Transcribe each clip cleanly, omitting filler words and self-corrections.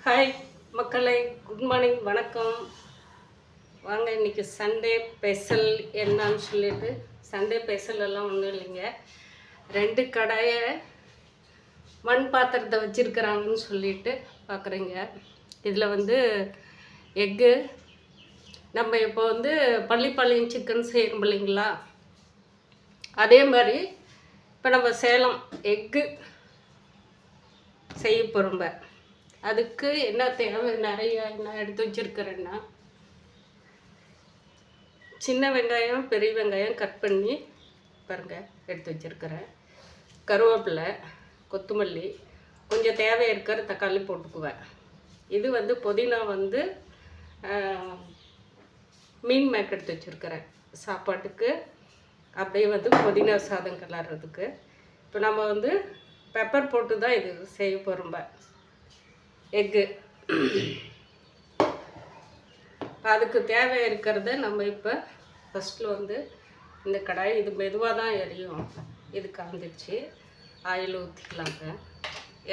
Hi மக்களே, good morning, வணக்கம். வாங்க, இன்றைக்கி சண்டே ஸ்பெஷல் என்னன்னு சொல்லிட்டு. சண்டே ஸ்பெஷல் எல்லாம் ஒன்றும் இல்லைங்க. 2 கடாயை மண் பாத்திரத்தை வச்சுருக்கிறாங்கன்னு சொல்லிட்டு பார்க்குறீங்க. இதில் வந்து எக்கு, நம்ம இப்போ வந்து பள்ளிப்பாளையம் சிக்கன் செய்யணும் இல்லைங்களா, அதே மாதிரி இப்போ நம்ம சேலம் எக்கு செய்ய போகிறோம்ப. அதுக்கு என்ன தேவை, நிறைய என்ன எடுத்து வச்சுருக்கிறேன்னா, சின்ன வெங்காயம் பெரிய வெங்காயம் கட் பண்ணி பாருங்கள் எடுத்து வச்சுருக்கிறேன். கருவேப்பிலை, கொத்தமல்லி, கொஞ்சம் தேவை இருக்கிற தக்காளி போட்டுக்குவேன். இது வந்து புதினா வந்து மீன் மேக் எடுத்து வச்சுருக்கிறேன் சாப்பாட்டுக்கு. அப்படியே வந்து புதினா சாதம் கிளறதுக்கு. இப்போ நம்ம வந்து பெப்பர் போட்டு தான் இது செய்ய போகிறோம்ப எக்கு. அதுக்கு தேவை இருக்கிறத நம்ம இப்போ ஃபஸ்ட்டில் வந்து இந்த கடாய், இது மெதுவாக தான் எரியும், இது காந்துச்சு. ஆயில் ஊற்றிக்கலாங்க.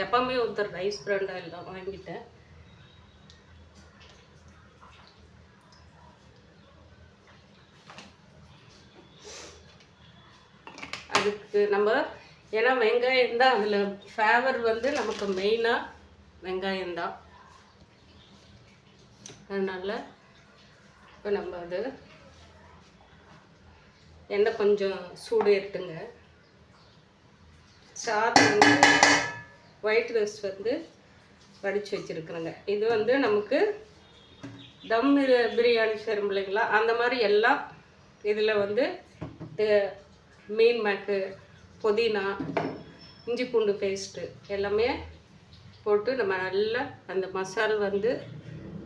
எப்போவுமே ஊற்றுற ரைஸ் பிராண்ட் ஆயில் தான் வாங்கிட்டேன். அதுக்கு நம்ம ஏன்னா வெங்காயம் தான் அதில் ஃபேவர் வந்து நமக்கு மெயினாக வெங்காயம்தான். அதனால் இப்போ நம்ம அது எண்ணெய் கொஞ்சம் சூடு ஏற்றுங்க. சாதம் வந்து ஒயிட் ரைஸ் வந்து வடித்து வச்சுருக்குறேங்க. இது வந்து நமக்கு தம் பிரியாணி செய்கிறோம் இல்லைங்களா, அந்த மாதிரி எல்லாம் இதில் வந்து மீன் மேக்கு, புதினா, இஞ்சி பூண்டு பேஸ்ட்டு எல்லாமே போட்டு நம்ம நல்லா அந்த மசால் வந்து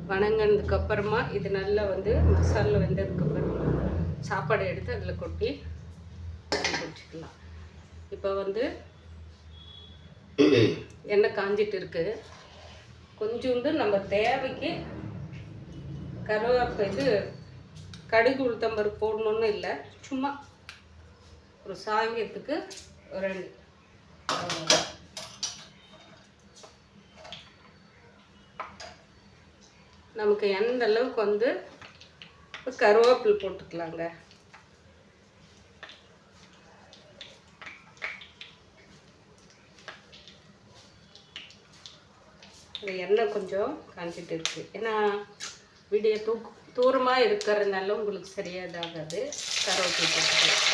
வணங்கினதுக்கப்புறமா, இது நல்லா வந்து மசாலில் வெந்ததுக்கப்புறமா சாப்பாடு எடுத்து அதில் கொட்டி வச்சுக்கலாம். இப்போ வந்து எண்ணெய் காஞ்சிட்டு இருக்குது. கொஞ்சோண்டு நம்ம தேவைக்கு இது கடுகு உளுத்தம்பருப்பு போடணுன்னு இல்லை, சும்மா ஒரு சாங்கியத்துக்கு 2 நமக்கு எந்த அளவுக்கு வந்து கருவேப்பிலை போட்டுக்கலாங்க. எண்ணெய் கொஞ்சம் காஞ்சிட்டு இருக்குது. ஏன்னா வீடியோ தூரமாக இருக்கிறதுனால உங்களுக்கு சரியாதாகாது. கருவேப்பிலை போட்டுக்கலாம்.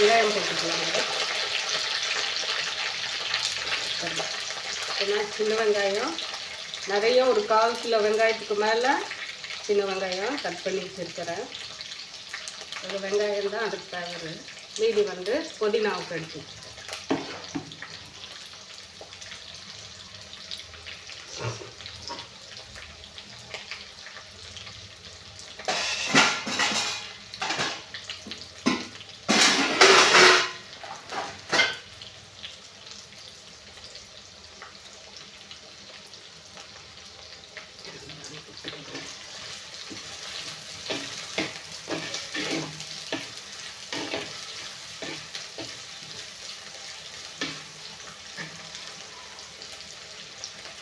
வெங்காயம் போட்டுக்கலாங்க. ஏன்னா சின்ன வெங்காயம் நிறைய, ஒரு 1/4 கிலோ வெங்காயத்துக்கு மேலே சின்ன வெங்காயம் கட் பண்ணி வச்சுருக்கிறேன். ஒரு வெங்காயம் தான் அதுக்கு தேவை. மீதி வந்து புதினாவுக்கு அடிச்சு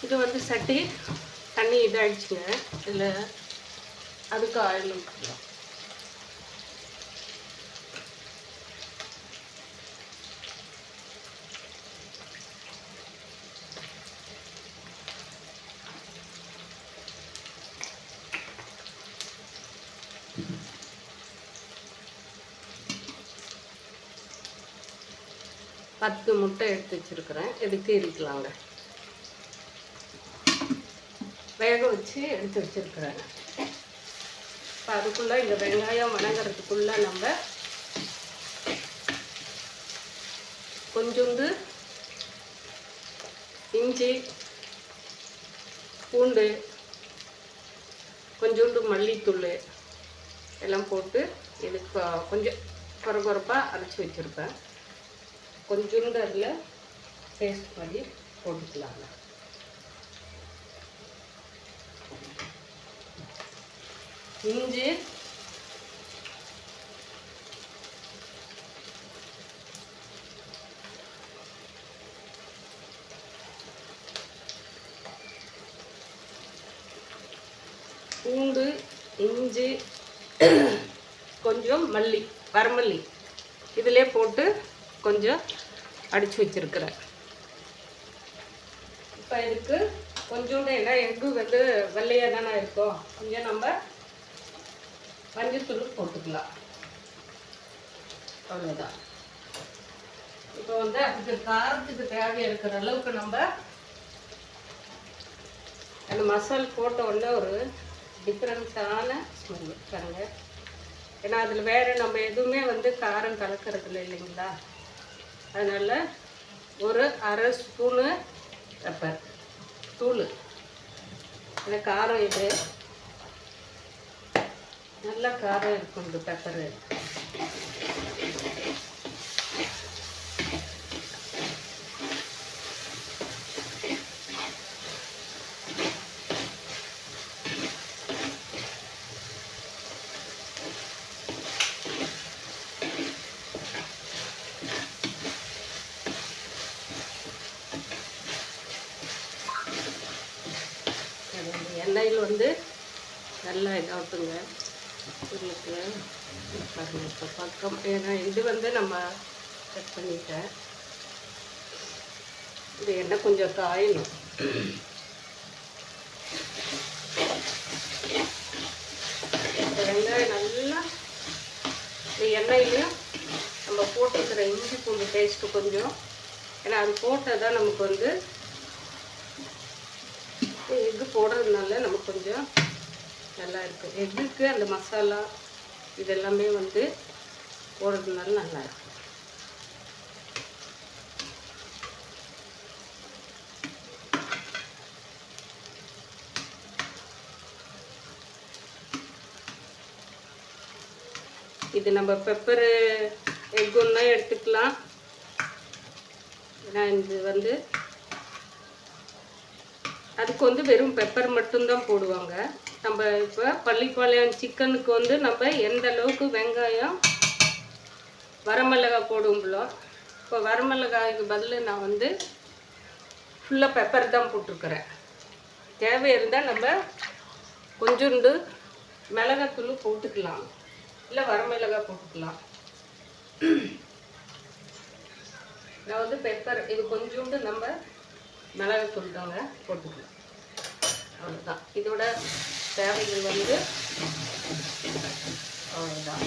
இது வந்து சட்டி தண்ணி இதாகிடுச்சுங்க. இதில் அதுக்கு ஆயில் ஊற்றிக்கலாம். பத்து முட்டை எடுத்து வச்சுருக்கிறேன். எதுக்கு இருக்கலாங்க, வேக வச்சு எடுத்து வச்சுருக்கிறேன். இப்போ அதுக்குள்ளே இந்த வெங்காயம் வணங்குறதுக்குள்ளே நம்ம கொஞ்சோண்டு இஞ்சி பூண்டு, கொஞ்சோண்டு மல்லித்தூள் எல்லாம் போட்டு இதுக்கு கொஞ்சம் கொரகொரப்பாக அரைச்சி வச்சுருப்பேன். கொஞ்சோண்டு அதில் பேஸ்ட் பண்ணி போட்டுக்கலாங்க. இஞ்சி, பூண்டு, இஞ்சி, கொஞ்சம் மல்லி, வரமல்லி இதிலே போட்டு கொஞ்சம் அடித்து வச்சுருக்கிறேன். இப்போ இதுக்கு கொஞ்சோண்டு ஏன்னா எக்கு வந்து வெள்ளையாக தானே இருக்கும், கொஞ்சம் நம்ம மஞ்சத்தூள் போட்டுக்கலாம். அவ்வளோதான். இப்போ வந்து அதுக்கு காரத்துக்கு தேவை இருக்கிற அளவுக்கு நம்ம அந்த மசால் போட்ட உடனே ஒரு டிஃப்ரெண்ட்டான ஸ்மெல் பாருங்க. ஏன்னா அதில் வேறு நம்ம எதுவுமே வந்து காரம் கலக்கிறதுல இல்லைங்களா, அதனால் ஒரு அரை ஸ்பூனு பெப்பர் தூள். இந்த காரம் இது நல்லா காரம் இருக்கும் இந்த பெப்பரு. எண்ணெயில் வந்து நல்லா இதாகட்டுங்க உங்களுக்கு பாருங்கள். இப்போ பக்கம் ஏன்னா இது வந்து நம்ம கட் பண்ணிட்டேன். இது எண்ணெய் கொஞ்சம் காயணும். இப்போ வெங்காயம் நல்லா இந்த எண்ணெயிலையும் நம்ம போட்டுருக்கிற இஞ்சி பூண்டு டேஸ்ட்டு கொஞ்சம், ஏன்னா அது போட்டால் தான் நமக்கு வந்து எக்கு போடுறதுனால நமக்கு கொஞ்சம் நல்லா இருக்குது. எக்குக்கு அந்த மசாலா இதெல்லாமே வந்து போடுறதுனால நல்லா இருக்கும். இது நம்ம பெப்பரு எக் ஒன்றா எடுத்துக்கலாம். ஏன்னா இது வந்து அதுக்கு வந்து வெறும் பெப்பர் மட்டும்தான் போடுவாங்க. நம்ம இப்போ பள்ளிப்பாளையம் சிக்கனுக்கு வந்து நம்ம எந்த அளவுக்கு வெங்காயம் வரமிளகாய் போடுவோங்களோ, இப்போ வரமிளகாய்க்கு பதில் நான் வந்து ஃபுல்லாக பெப்பர் தான் போட்டிருக்கிறேன். தேவை இருந்தால் நம்ம கொஞ்சோண்டு மிளகாத்தூள் போட்டுக்கலாம், இல்லை வரமிளகாய் போட்டுக்கலாம். நான் வந்து பெப்பர் இது கொஞ்சோண்டு நம்ம மிளகாத்தூள் தாங்க போட்டுக்கலாம். அவ்வளோதான். இதோட தேவைகள் வந்து அவ்வளோதான்.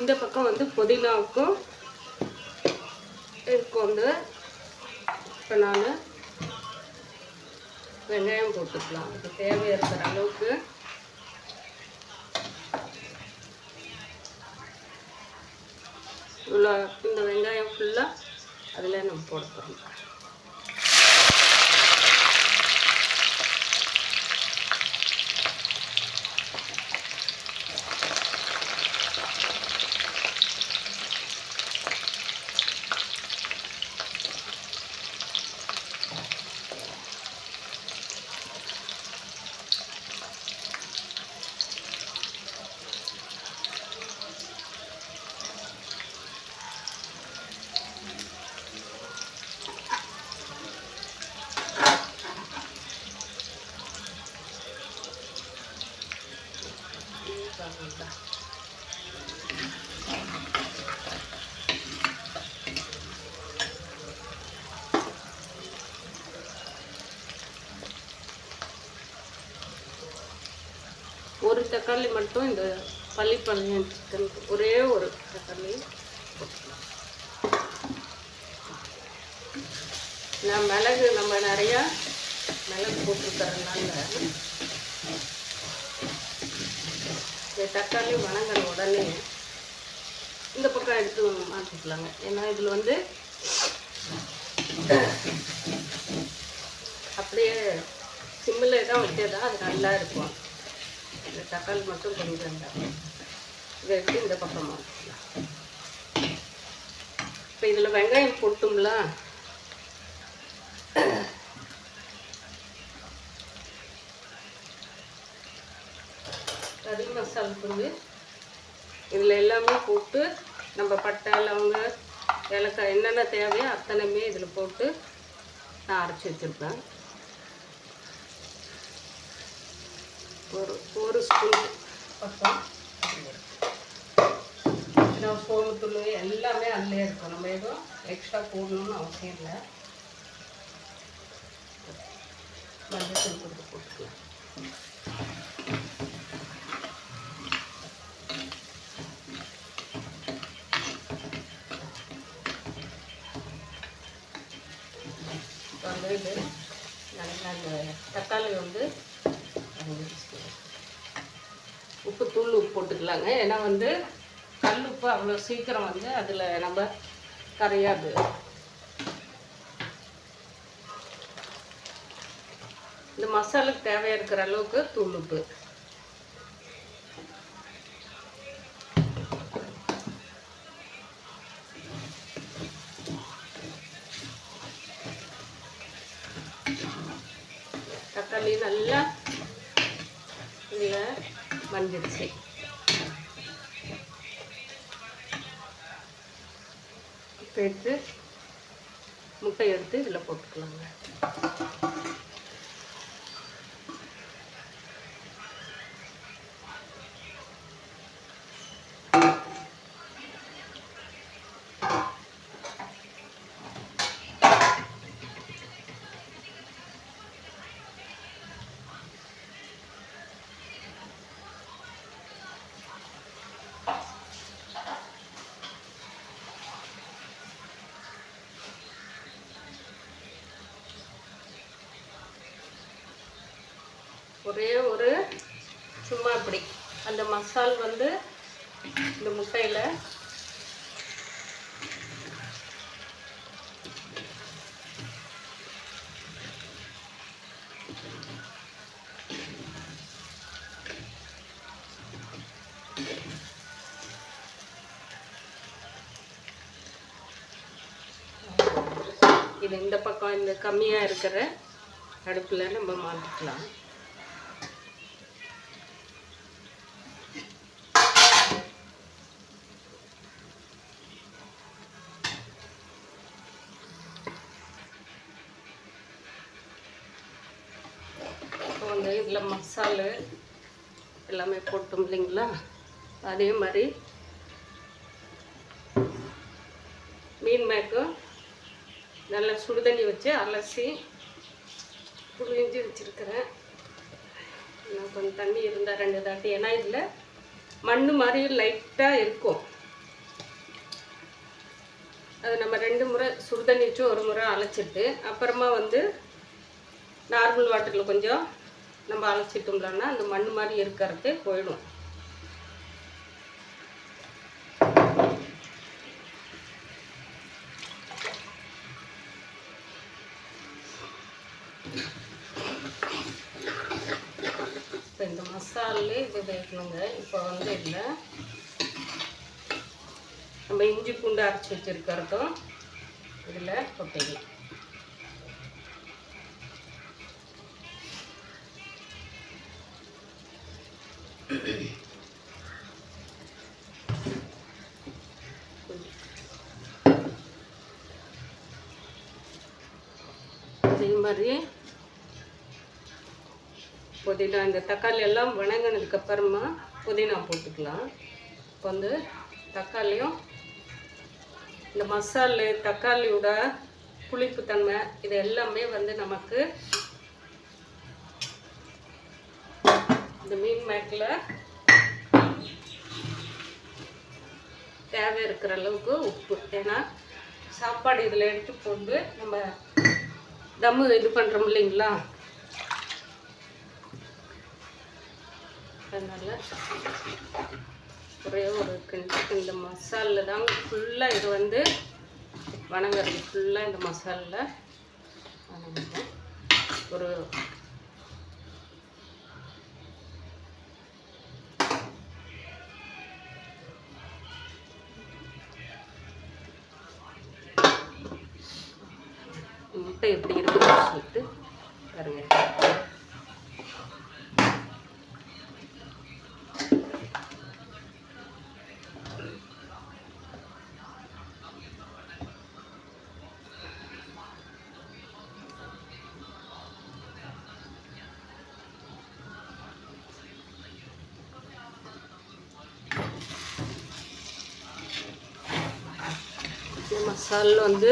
இந்த பக்கம் வந்து புதினாவுக்கும் இதுக்கு வந்து இப்போ நான் வெங்காயம் போட்டுக்கலாம். இது தேவை இருக்கிற அளவுக்கு இவ்வளோ இந்த வெங்காயம் ஃபுல்லாக அதில் நம்ம போட போகிறோம். ஒரு தக்காளி மட்டும் இந்த பள்ளிப்பாளையம் சிக்கனுக்கு ஒரே ஒரு தக்காளி போட்டுக்கலாம். நான் மிளகு நம்ம நிறையா மிளகு போட்டுருக்கறதுனால இந்த தக்காளி வணங்கின உடனே இந்த பக்கம் எடுத்து மாற்றிக்கலாங்க. ஏன்னா இதில் வந்து அப்படியே சிம்மில் தான் வச்சதா அது நல்லா இருக்கும். இந்த தக்காளி மட்டும் கொஞ்சம் வேண்டாம். இதை எடுத்து இந்த பக்கம் மாற்றிக்கலாம். இப்போ இதில் வெங்காயம் போட்டும்ல, கறி மசாலா தூள் இதில் எல்லாமே போட்டு நம்ம பட்டை லவங்க ஏலக்காய் என்னென்ன தேவையோ அத்தனையுமே இதில் போட்டு நான் அரைச்சி வச்சுருப்பேன். ஒரு ஸ்பூன் பக்கம் சோளத்தூள் எல்லாமே அதிலே இருக்கும். நம்ம எதுவும் எக்ஸ்ட்ரா போடணும்னு அவசியம் இல்லை. மஞ்சள் தூள் போட்டுக்கலாம். இது நல்லா அந்த தக்காளி வந்து உப்பு தூள் உப்பு போட்டுக்கலாங்க. ஏன்னா வந்து கல் உப்பு அவ்வளோ சீக்கிரம் வந்து அதில் நம்ம கரையாது. இந்த மசாலுக்கு தேவையாக இருக்கிற அளவுக்கு தூள் உப்பு. தக்காளி நல்லா இதில் மஞ்சிடுச்சு. இப்போ எடுத்து முட்டை எடுத்து இதில் போட்டுக்கலாங்க. ஒரே ஒரு சும்மா இப்படி அந்த மசால் வந்து இந்த முட்டையில் இது இந்த பக்கம் இந்த கம்மியாக இருக்கிற அடுப்பில் நம்ம மாற்றிக்கலாம். வந்து இதில் மசாலு எல்லாமே போட்டோம் இல்லைங்களா, அதே மாதிரி மீன் மேக்கும் நல்லா சுடுதண்ணி வச்சு அலசி புளிஞ்சு வச்சுருக்கிறேன். இன்னும் கொஞ்சம் தண்ணி இருந்தால் 2 தாட்டி, ஏன்னா இதில் மண் மாதிரி லைட்டாக இருக்கும். அது நம்ம 2 முறை சுடுதண்ணி வச்சு 1 முறை அலச்சிட்டு அப்புறமா வந்து நார்மல் வாட்டரில் கொஞ்சம் நம்ம அலச்சிட்டோம்லன்னா அந்த மண் மாதிரி இருக்கிறது போயிடும். இப்போ இந்த மசாலே இது வேகணுங்க. இப்போ வந்து இதில் நம்ம இஞ்சி பூண்டு அரைச்சி வச்சுருக்கிறதும் இதில் கொட்டிடலாம். அதே மாதிரி புதினா, இந்த தக்காளி எல்லாம் வணங்கினதுக்கு அப்புறமா புதினா போட்டுக்கலாம். இப்போ வந்து தக்காளியும் இந்த மசாலு தக்காளியோட புளிப்புத்தன்மை இது எல்லாமே வந்து நமக்கு இந்த மீன் மேக்கில் தேவை இருக்கிற அளவுக்கு உப்பு. ஏன்னா சாப்பாடு இதில் எடுத்து போட்டு நம்ம தம்மு இது பண்ணுறோம் இல்லைங்களா, அதனால் ஒரே ஒரு இந்த மசாலில் தாங்க ஃபுல்லாக இது வந்து வணங்குறது. ஃபுல்லாக இந்த மசாலில் வணங்குறோம். ஒரு எப்படி இருக்குன்னு சொல்லிட்டு பாருங்க. மசாலா வந்து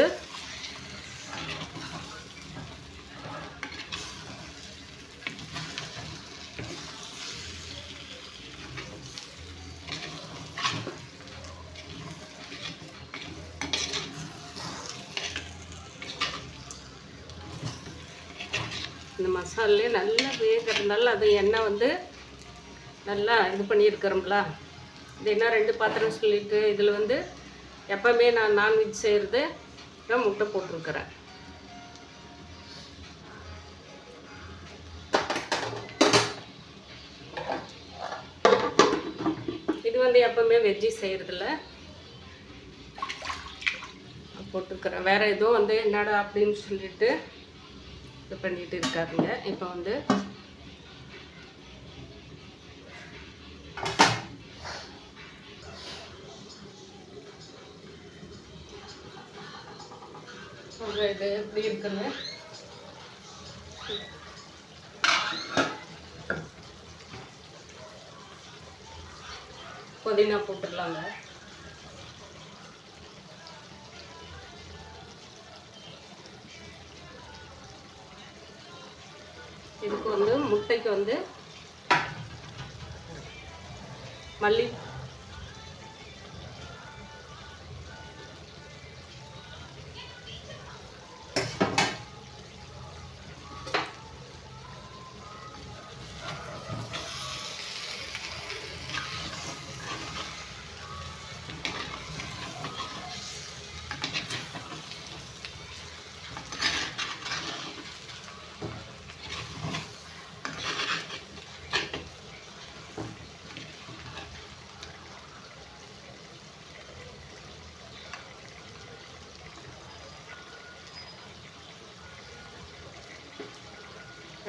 இந்த மசாலே நல்லா வேகிறதுனால அது எண்ணெய் வந்து நல்லா இது பண்ணியிருக்கிறோம்ல. இது என்ன 2 பாத்திரம் சொல்லிட்டு இதில் வந்து எப்போவுமே நான் நான்வெஜ் செய்கிறது நான் முட்டை போட்டிருக்கிறேன். இது வந்து எப்போவுமே வெஜ்ஜி செய்கிறதில்ல போட்டிருக்கிறேன். வேறு எதுவும் வந்து என்னடா அப்படின்னு சொல்லிட்டு இது பண்ணிட்டு இருக்காருங்க. இப்போ வந்து இது எப்படி இருக்குன்னு புதினா போட்டுடலாங்க. இதுக்கு வந்து முட்டைக்கு வந்து மல்லி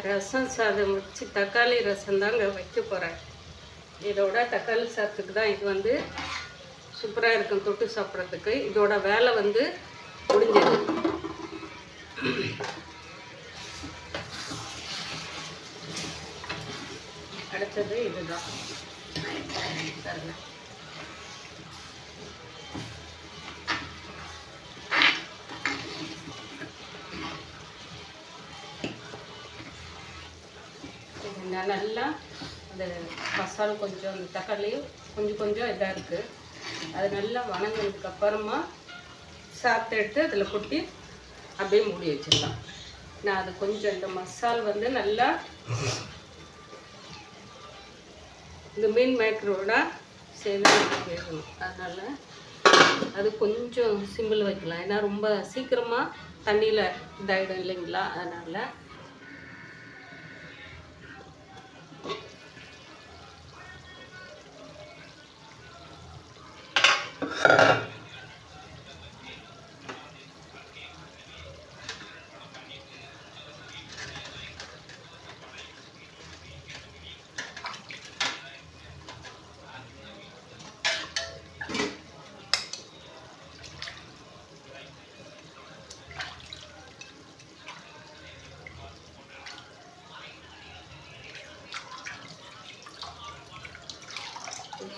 ரசம் சாதம் வச்சு தக்காளி ரசம் தாங்க வைக்க போகிறேன். இதோட தக்காளி சாதத்துக்கு தான் இது வந்து சூப்பராக இருக்கும் தொட்டு சாப்பிட்றதுக்கு. இதோட வேலை வந்து முடிஞ்சது. அடுத்தது இதுதான். நல்லா அந்த மசாலா கொஞ்சம் அந்த தக்காளியும் கொஞ்சம் இதாக இருக்குது. அது நல்லா வணங்கினதுக்கு அப்புறமா சாப்பிட்டு எடுத்து அதில் கொட்டி அப்படியே மூடி வச்சிடலாம். நான் அது கொஞ்சம் இந்த மசால் வந்து நல்லா இந்த மீன் மேக்கரோட சேர்ந்து வேகணும். அதனால் அது கொஞ்சம் சிம்பிள் வைக்கலாம். ஏன்னா ரொம்ப சீக்கிரமாக தண்ணியில் இதாகிடும் இல்லைங்களா. அதனால்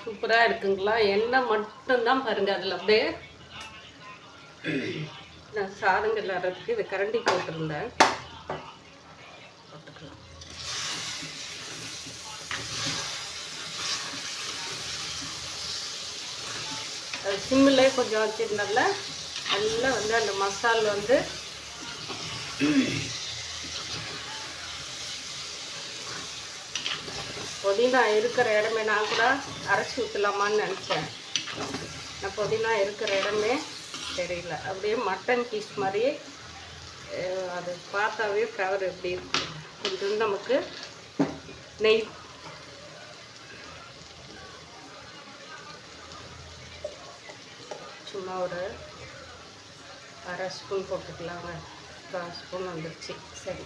சூப்பராக இருக்குங்களா. எண்ணெய் மட்டும்தான் பாருங்கள் அதில் அப்படியே. நான் சாதம் கிளறதுக்கு இது கரண்டி போட்டிருந்தேன். போட்டுக்கலாம். அது சிம்மிலே கொஞ்சம் வச்சிருந்தால நல்லா வந்து அந்த மசால் வந்து புதினா இருக்கிற இடமே நான் கூட அரைச்சி ஊற்றலாமான்னு நினச்சேன். நான் புதினா இருக்கிற இடமே தெரியல. அப்படியே மட்டன் பீஸ் மாதிரி அது பார்த்தாவே கவர் எப்படி இருக்கு. கொஞ்சம் நமக்கு நெய் சும்மா ஒரு 1/2 ஸ்பூன் போட்டுக்கலாங்க. 1/4 ஸ்பூன் வந்துருச்சு. சரி,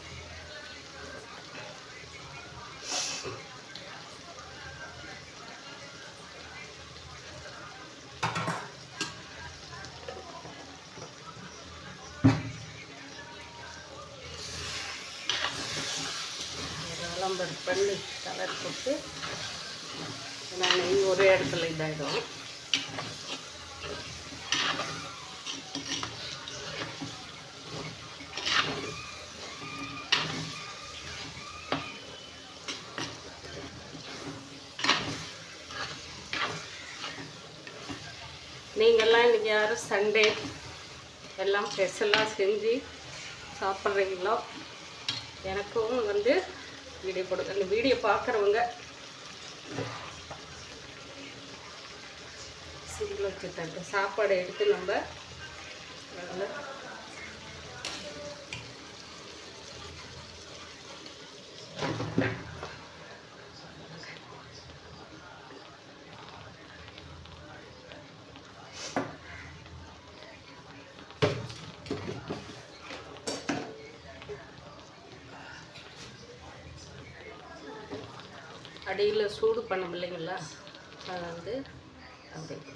விளம்பரம் பண்ணி கலர் போட்டு நெய் ஒரே இடத்துல இதாகிடும். நீங்கள்லாம் இன்றைக்கி யாரும் சண்டே எல்லாம் ஸ்பெஷலாக செஞ்சு சாப்பிட்றீங்களோ? எனக்கும் வந்து வீடியோ போடுங்க. அந்த வீடியோ பார்க்குறவங்க சிங்கிள் வச்சுட்டாங்க. சாப்பாடை எடுத்து நம்ம நல்லா அடியில் சூடு பண்ண இல்லைங்களா, அதை வந்து அப்படியே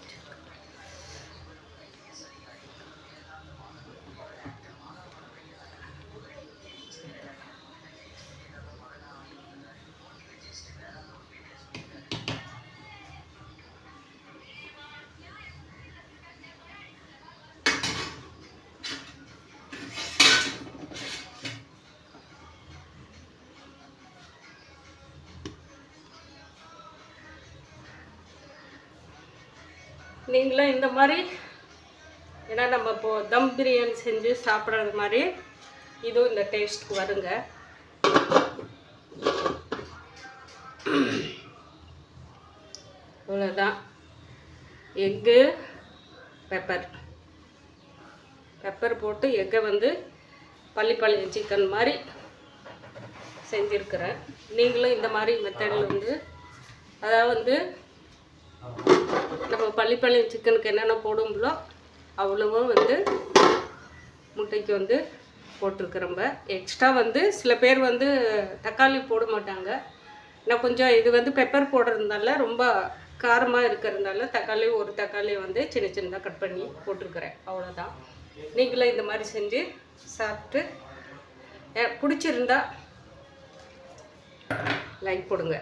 நீங்களும் இந்த மாதிரி, ஏன்னா நம்ம இப்போது தம் பிரியாணி செஞ்சு சாப்பிட்றது மாதிரி இதுவும் இந்த டேஸ்ட்டுக்கு வருங்க. இவ்வளோதான். எக்கு பெப்பர் போட்டு எக்கை வந்து பள்ளிப்பாளையம் சிக்கன் மாதிரி செஞ்சுருக்கிறேன். நீங்களும் இந்த மாதிரி மெத்தடில் வந்து, அதாவது வந்து நம்ம பள்ளிப்பாளையம் சிக்கனுக்கு என்னென்ன போடுங்களோ அவ்வளவும் வந்து முட்டைக்கு வந்து போட்டிருக்கிறோம்ப. எக்ஸ்ட்ரா வந்து சில பேர் வந்து தக்காளி போட மாட்டாங்க. நான் கொஞ்சம் இது வந்து பெப்பர் போடுறதுனால ரொம்ப காரமாக இருக்கிறதுனால ஒரு தக்காளியை வந்து சின்ன சின்னதாக கட் பண்ணி போட்டிருக்கிறேன். அவ்வளோதான். நீங்களும் இந்த மாதிரி செஞ்சு சாப்பிட்டு பிடிச்சிருந்தா லைக் போடுங்க.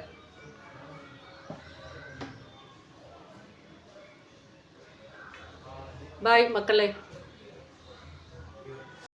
பாய் மக்களே.